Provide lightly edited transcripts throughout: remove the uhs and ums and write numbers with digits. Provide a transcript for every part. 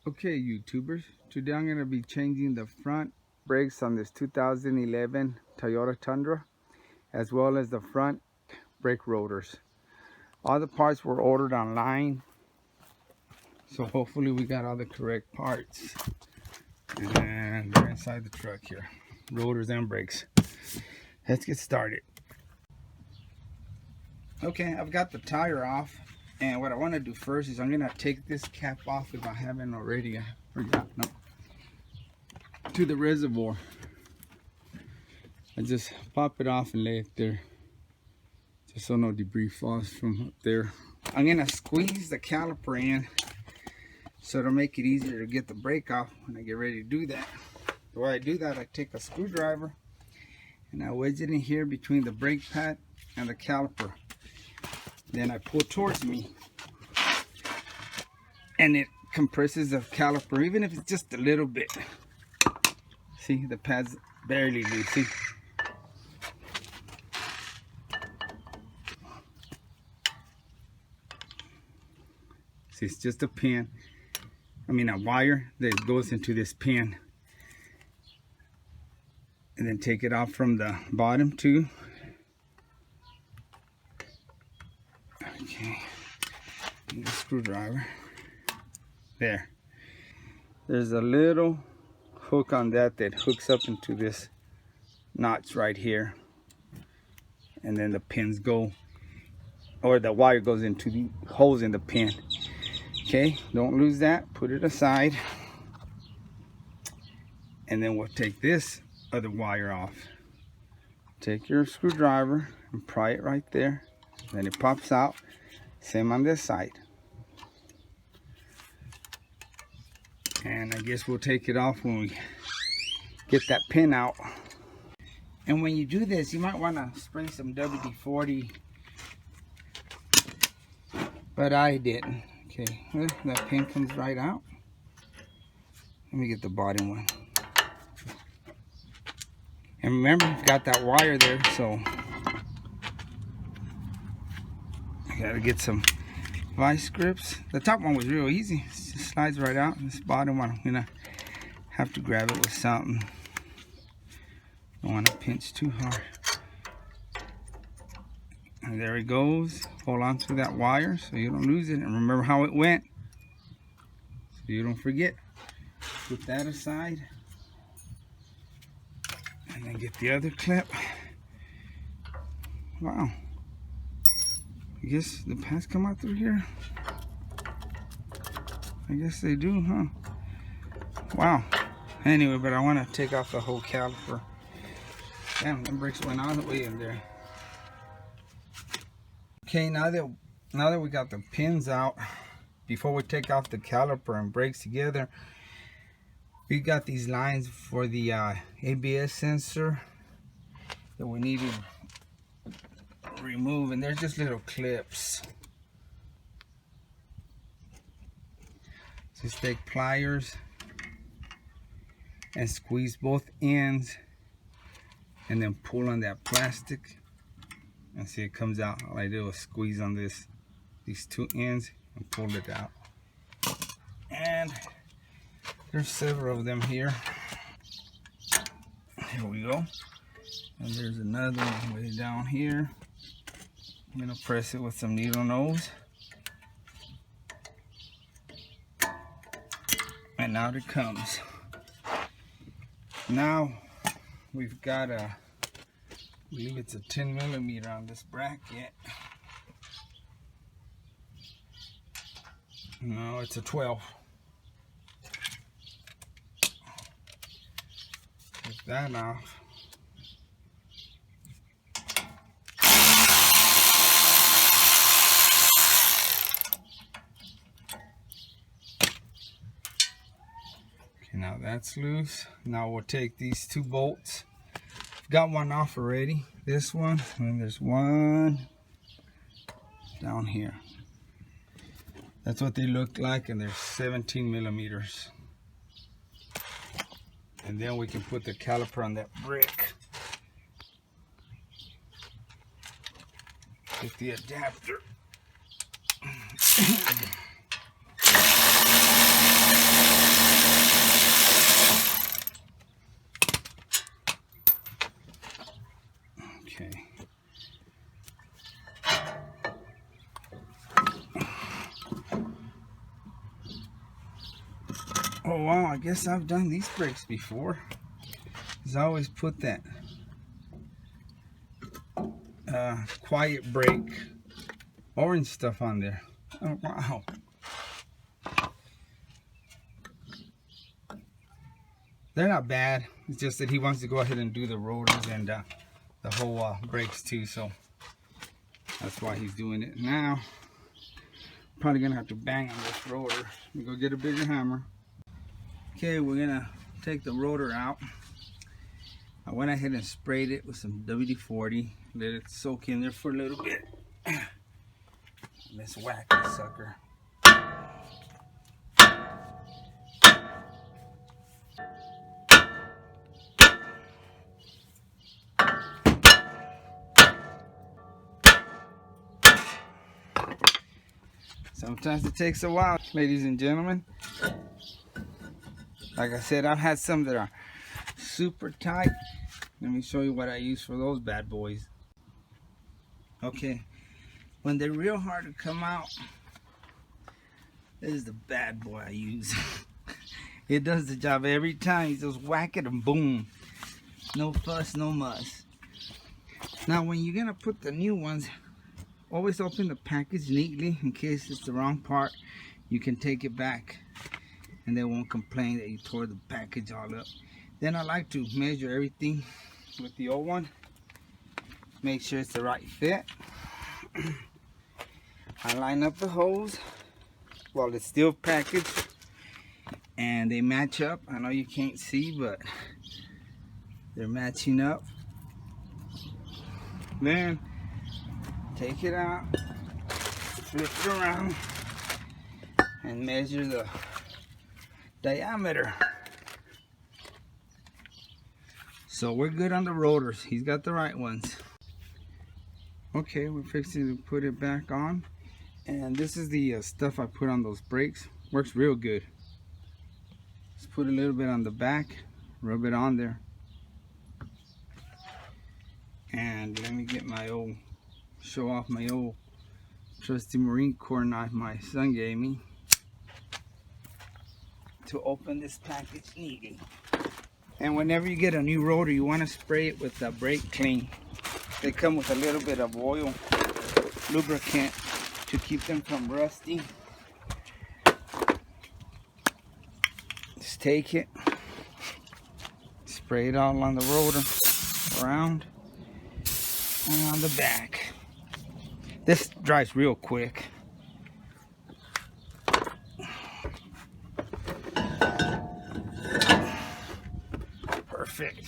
Okay, YouTubers, today I'm going to be changing the front brakes on this 2011 Toyota Tundra, as well as the front brake rotors. All the parts were ordered online, so hopefully we got all the correct parts. And they're inside the truck here, rotors and brakes. Let's get started. Okay, I've got the tire off, and what I want to do first is I'm going to take this cap off if I haven't already. I forgot. No. To the reservoir. I just pop it off and lay it there, just so no debris falls from up there. I'm gonna squeeze the caliper in so it'll make it easier to get the brake off when I get ready to do that. The way I do that, I take a screwdriver and I wedge it in here between the brake pad and the caliper. Then I pull towards me and it compresses the caliper, even if it's just a little bit. See, the pad's barely loose. See? See, it's just a pin. A wire that goes into this pin. And then take it off from the bottom too. Okay. Need a screwdriver. There. There's a little hook on that hooks up into this notch right here. And then the pins go, or the wire goes into the holes in the pin. Okay, don't lose that. Put it aside. And then we'll take this other wire off. Take your screwdriver and pry it right there. Then it pops out. Same on this side. And I guess we'll take it off when we get that pin out. And when you do this, you might want to spray some WD-40. But I didn't. Okay, well, that pin comes right out. Let me get the bottom one. And remember, you've got that wire there, so I gotta get some vice grips. The top one was real easy. It just slides right out. This bottom one, I'm gonna have to grab it with something. Don't want to pinch too hard. And there it goes. Hold on to that wire so you don't lose it. And remember how it went, so you don't forget. Put that aside. And then get the other clip. Wow. I guess the pads come out through here. I guess they do, huh? Wow. Anyway, but I want to take off the whole caliper. Damn, the brakes went all the way in there. Okay, now that we got the pins out, before we take off the caliper and brakes together, we got these lines for the ABS sensor that we need to remove, and they're just little clips. Just take pliers and squeeze both ends, and then pull on that plastic. And see, it comes out. All I do is squeeze on these two ends and pull it out. And there's several of them here. Here we go. And there's another one way down here. I'm gonna press it with some needle nose. And out it comes. Now we've got I believe it's a 10mm on this bracket. No, it's a 12. Take that off. Okay, now that's loose. Now we'll take these two bolts. Got one off already, this one, and there's one down here. That's what they look like, and they're 17mm. And then we can put the caliper on that brick. Get the adapter. Oh wow, I guess I've done these brakes before. Cause I always put that quiet brake orange stuff on there. Oh wow. They're not bad. It's just that he wants to go ahead and do the rotors and the whole brakes too, so that's why he's doing it now. Probably gonna have to bang on this rotor. Let me go get a bigger hammer. Okay, we're gonna take the rotor out. I went ahead and sprayed it with some WD-40. Let it soak in there for a little bit. Let's whack this sucker. Sometimes it takes a while, ladies and gentlemen. Like I said, I've had some that are super tight. Let me show you what I use for those bad boys. Okay, when they're real hard to come out, this is the bad boy I use. It does the job every time. You just whack it and boom. No fuss, no muss. Now when you're gonna put the new ones, always open the package neatly in case it's the wrong part. You can take it back and they won't complain that you tore the package all up. Then I like to measure everything with the old one. Make sure it's the right fit. I line up the hose while it's still packaged and they match up. I know you can't see, but they're matching up. Then take it out, flip it around, and measure the diameter. So we're good on the rotors. He's got the right ones. Okay, we're fixing to put it back on. And this is the stuff I put on those brakes. Works real good. Just put a little bit on the back, rub it on there. And let me get my old, show off my old trusty Marine Corps knife my son gave me to open this package neatly. And whenever you get a new rotor, you want to spray it with brake clean. They come with a little bit of oil lubricant to keep them from rusting. Just take it, spray it all on the rotor, around and on the back. This dries real quick. Perfect.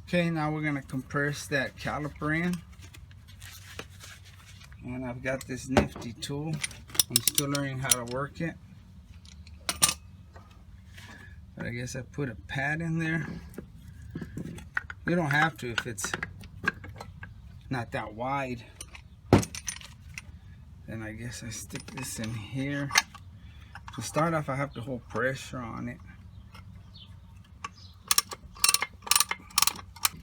Okay, now we're gonna compress that caliper in. And I've got this nifty tool. I'm still learning how to work it. But I guess I put a pad in there. You don't have to if it's not that wide. Then I guess I stick this in here. To start off, I have to hold pressure on it.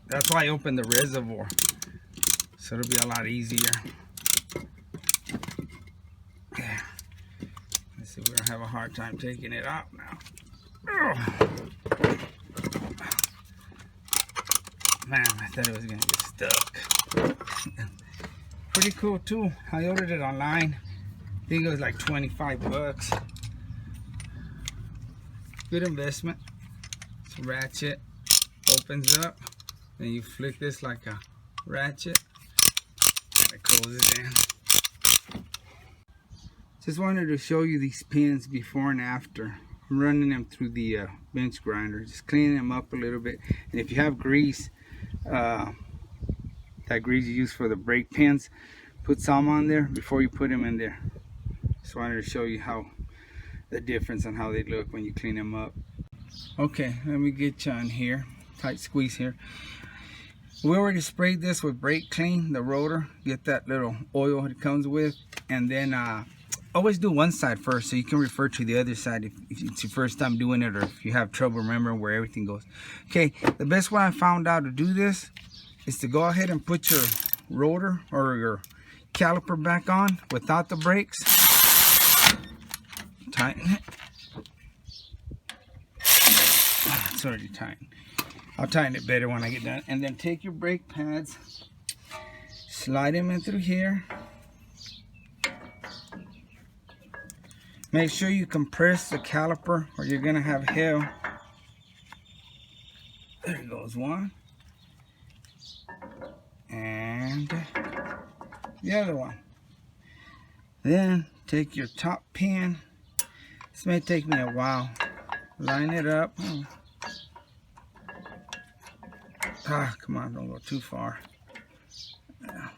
That's why I opened the reservoir, so it'll be a lot easier. Yeah. Let's see, we're gonna have a hard time taking it out now. Man, I thought it was gonna get stuck. Pretty cool too. I ordered it online. I think it was like 25 bucks. Good investment. It's a ratchet, opens up. Then you flick this like a ratchet and it closes in. Just wanted to show you these pins before and after. I'm running them through the bench grinder, just cleaning them up a little bit. And if you have grease, that grease you use for the brake pins, put some on there before you put them in there. Just wanted to show you how the difference on how they look when you clean them up. Okay, let me get you on here. Tight squeeze here. We already sprayed this with brake clean, the rotor. Get that little oil it comes with, and then always do one side first so you can refer to the other side if it's your first time doing it or if you have trouble remembering where everything goes. Okay, the best way I found out to do this is to go ahead and put your rotor or your caliper back on without the brakes. tighten it. It's already tightened. I'll tighten it better when I get done. And then take your brake pads, slide them in through here. Make sure you compress the caliper or you're gonna have hell. There goes one. And the other one. Then take your top pin. This may take me a while. Line it up. Ah, come on, don't go too far. Yeah.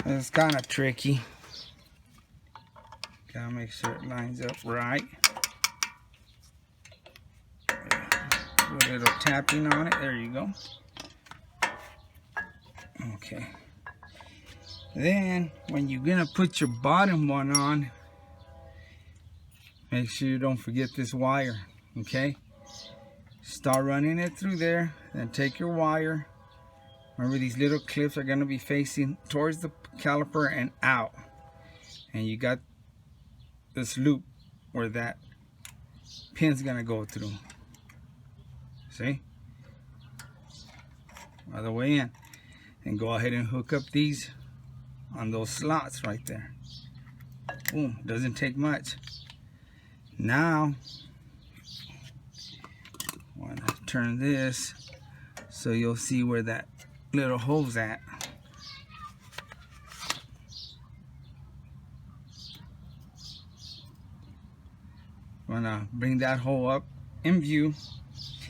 It's kind of tricky. Gotta make sure it lines up right. Do a little tapping on it. There you go. Okay. Then, when you're gonna put your bottom one on, make sure you don't forget this wire. Okay? Start running it through there. Then take your wire. Remember, these little clips are gonna be facing towards the caliper and out. And you got this loop where that pin's gonna go through. See? All the way in. And go ahead and hook up these on those slots right there. Boom, doesn't take much. Now, I want to turn this so you'll see where that little hole's at. I want to bring that hole up in view.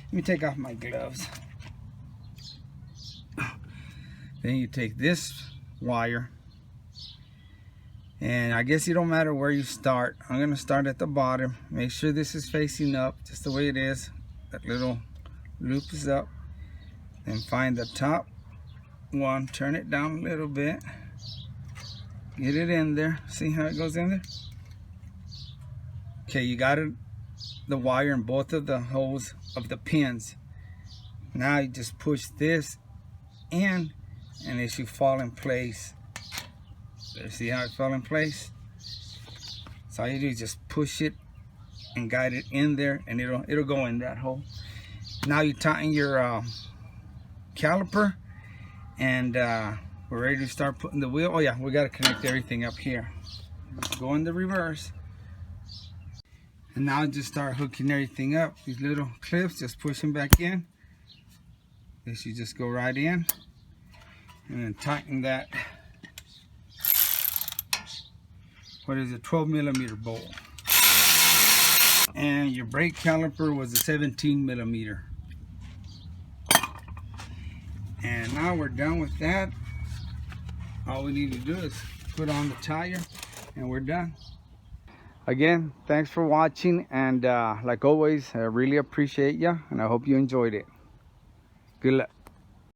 Let me take off my gloves. Then you take this wire, and I guess it don't matter where you start. I'm going to start at the bottom. Make sure this is facing up just the way it is. That little loop is up. Then find the top one, turn it down a little bit, get it in there. See how it goes in there? Okay, you got it, the wire in both of the holes of the pins. Now you just push this in, and it should fall in place. There, see how it fell in place? So all you do is just push it and guide it in there, and it'll go in that hole. Now you tighten your caliper, and we're ready to start putting the wheel. Oh yeah, we got to connect everything up here. Go in the reverse, and now just start hooking everything up. These little clips, just push them back in. This you just go right in, and then tighten that. What is it? 12mm bolt. And your brake caliper was a 17mm. And now we're done with that. All we need to do is put on the tire, and we're done. Again, thanks for watching, and like always, I really appreciate you, and I hope you enjoyed it. Good luck.